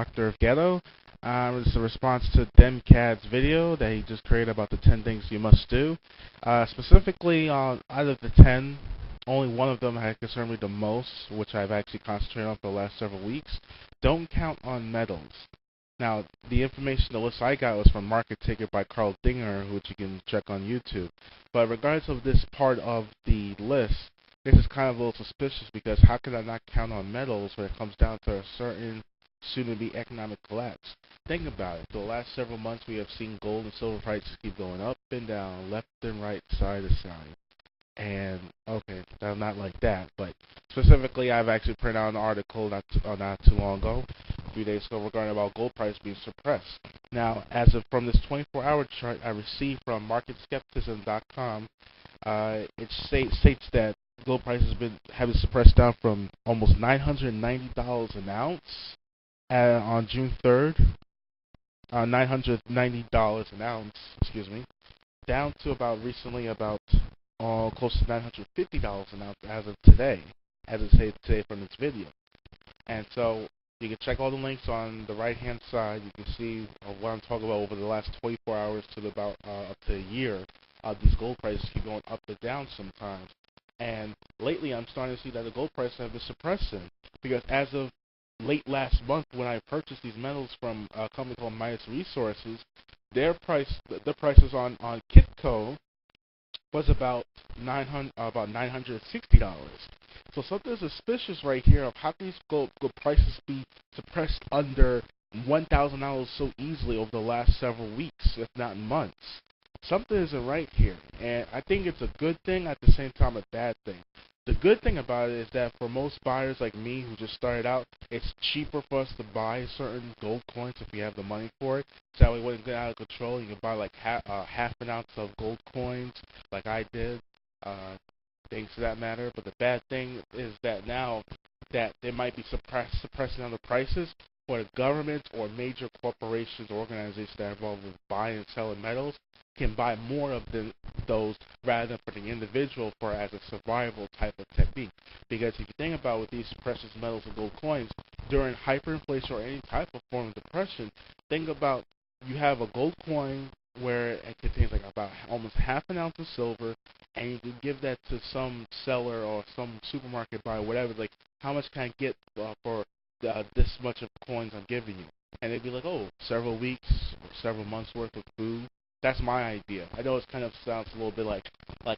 DoctorOfGhetto. It's a response to Demcad's video that he just created about the 10 things you must do. Specifically, out of the 10, only one of them had concerned me the most, which I've actually concentrated on for the last several weeks. Don't count on metals. Now, the information, the list I got was from Market Ticket by Carl Dinger, which you can check on YouTube. But regardless of this part of the list, this is kind of a little suspicious because how could I not count on metals when it comes down to a certain soon-to-be economic collapse? Think about it. For the last several months, we have seen gold and silver prices keep going up and down, left and right, side to side. And, okay, not like that, but specifically, I've actually printed out an article not too long ago, a few days ago, regarding about gold price being suppressed. Now, as of from this 24-hour chart I received from MarketSkepticism.com, it states that gold prices have been suppressed down from almost $990 an ounce on June 3rd, $990 an ounce, excuse me, down to about recently about close to $950 an ounce as of today, as it says today from this video. And so you can check all the links on the right-hand side. You can see what I'm talking about over the last 24 hours to about up to a year. These gold prices keep going up and down sometimes. And lately, I'm starting to see that the gold prices have been suppressing because as of late last month, when I purchased these metals from a company called Midas Resources, the prices on Kitco was about $960. So something suspicious right here of how can these gold prices be suppressed under $1,000 so easily over the last several weeks, if not months. Something isn't right here, and I think it's a good thing, at the same time a bad thing. The good thing about it is that for most buyers like me who just started out, it's cheaper for us to buy certain gold coins if we have the money for it. So that way, when it gets out of control, you can buy like half an ounce of gold coins, like I did, things to that matter. But the bad thing is that now that they might be suppressing on the prices, for the government or major corporations or organizations that are involved with buying and selling metals can buy more of those rather than for the individual for as a survival type of technique. Because if you think about with these precious metals and gold coins, during hyperinflation or any type of form of depression, think about you have a gold coin where it contains like about almost half an ounce of silver, and you can give that to some seller or some supermarket buyer, whatever, like how much can I get for this much of coins I'm giving you? And they'd be like, oh, several weeks or several months worth of food. That's my idea. I know it kind of sounds a little bit like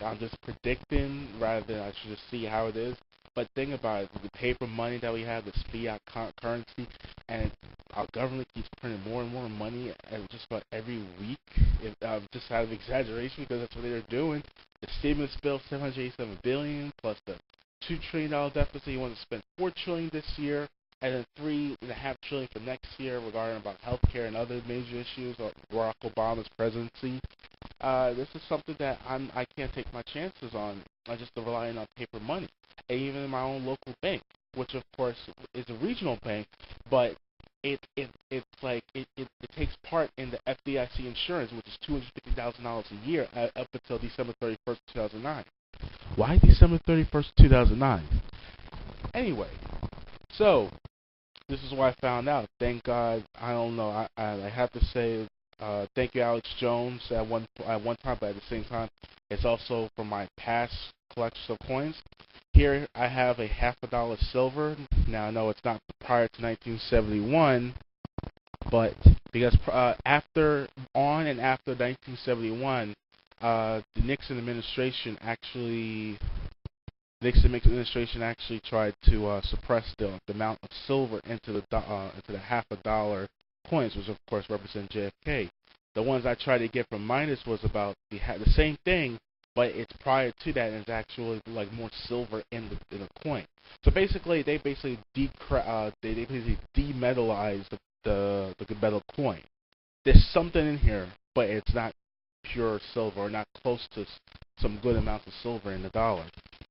I'm just predicting rather than I should just see how it is. But think about it, the paper money that we have, this fiat currency, and our government keeps printing more and more money just about every week, just out of exaggeration because that's what they're doing. The stimulus bill, $787 billion, plus the $2 trillion deficit. You want to spend $4 trillion this year, and then $3.5 trillion for next year regarding about healthcare and other major issues of Barack Obama's presidency. This is something that I can't take my chances on. I'm just relying on paper money, and even in my own local bank, which of course is a regional bank, but it takes part in the FDIC insurance, which is $250,000 a year up until December 31st, 2009. Why December 31st, 2009? Anyway, so this is what I found out. Thank God. I don't know. I have to say thank you, Alex Jones, at one time, but at the same time, it's also from my past collections of coins. Here I have a $50 silver. Now I know it's not prior to 1971, but because after 1971, the Nixon administration actually tried to suppress the amount of silver into the $50 coins, which of course represent JFK. The ones I tried to get from Midas was about the same thing, but it's prior to that, and it's actually like more silver in the coin. So basically, they basically demetallized the metal coin. There's something in here, but it's not pure silver, or not close to some good amounts of silver in the dollar.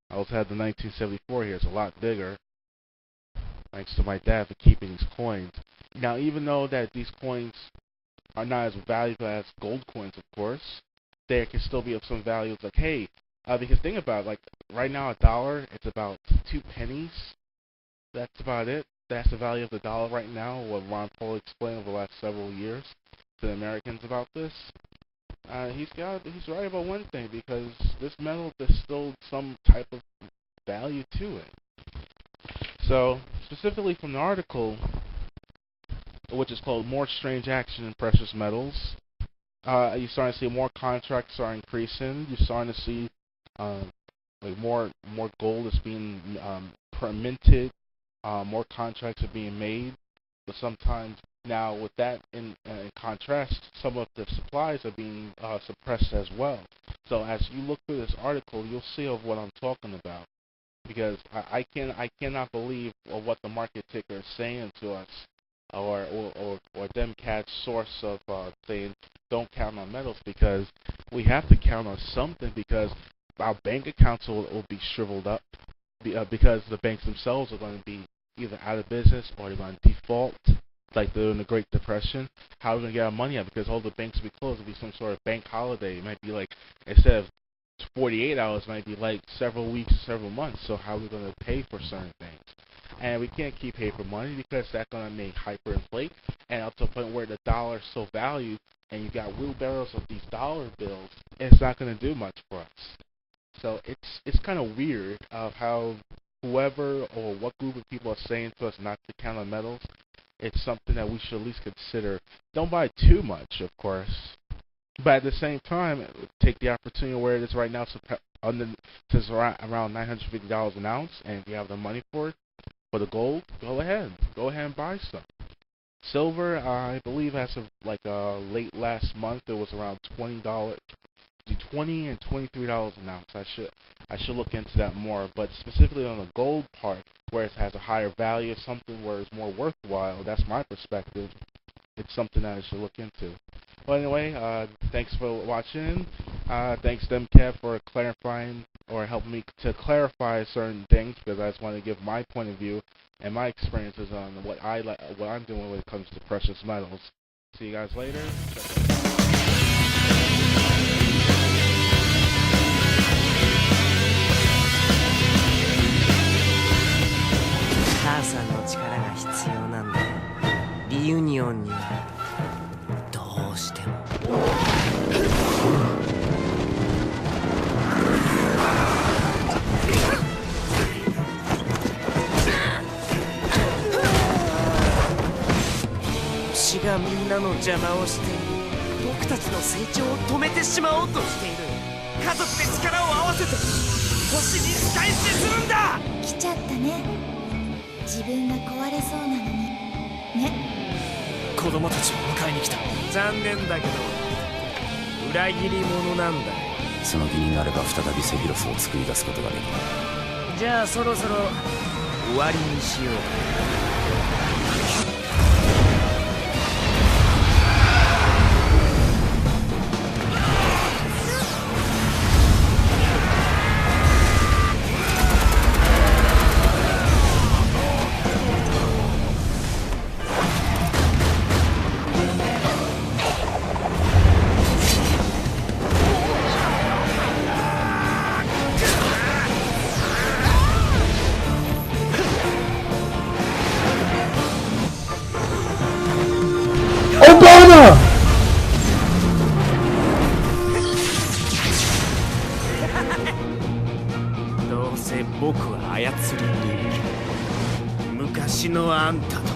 I also had the 1974 here. It's a lot bigger. Thanks to my dad for keeping these coins. Now, even though that these coins are not as valuable as gold coins, of course, there can still be of some value. It's like, hey, because think about it, like right now, a dollar, it's about 2 pennies. That's about it. that's the value of the dollar right now. What Ron Paul explained over the last several years to the Americans about this. He's right about one thing, because this metal, there's still some type of value to it. So specifically from the article, which is called "More Strange Action in Precious Metals," you're starting to see more contracts are increasing. You're starting to see like more gold is being minted. More contracts are being made. But sometimes now, with that in contrast, some of the supplies are being suppressed as well. So as you look through this article, you'll see of what I'm talking about. Because I cannot believe what the market ticker is saying to us, or Demcad's source of saying don't count on metals, because we have to count on something, because our bank accounts will be shriveled up, because the banks themselves are going to be either out of business or they're going to default, like during the Great Depression. How are we going to get our money out? Because all the banks will be closed. It'll be some sort of bank holiday. It might be like, instead of 48 hours, it might be like several weeks, several months. So how are we going to pay for certain things? And we can't keep paper money, because that's going to make hyperinflate, and up to the point where the dollar is so valued, and you got wheelbarrows of these dollar bills, it's not going to do much for us. So it's kind of weird of how whoever or what group of people are saying to us not to count on metals. It's something that we should at least consider. Don't buy too much, of course, but at the same time, take the opportunity where it is right now, since around $950 an ounce, and if you have the money for it, for the gold, go ahead and buy some. Silver, I believe as of late last month, it was around $20 and $23 an ounce. I should look into that more. But specifically on the gold part, where it has a higher value, something where it's more worthwhile, that's my perspective. It's something that I should look into. Well, anyway, thanks for watching. Thanks Demcad for clarifying or helping me to clarify certain things, because I just want to give my point of view and my experiences on what I'm doing when it comes to precious metals. See you guys later.がみんなの邪魔をして僕たちの成長を止めてしまおうとしている。家族で力を合わせて星に仕返しするんだ。来ちゃったね。自分が壊れそうなのにね。子供たちを迎えに来た。残念だけど裏切り者なんだよ。その気になれば再びセフィロスを作り出すことができる。じゃあそろそろ終わりにしよう。どうせ僕は操り人間。昔のあんただ。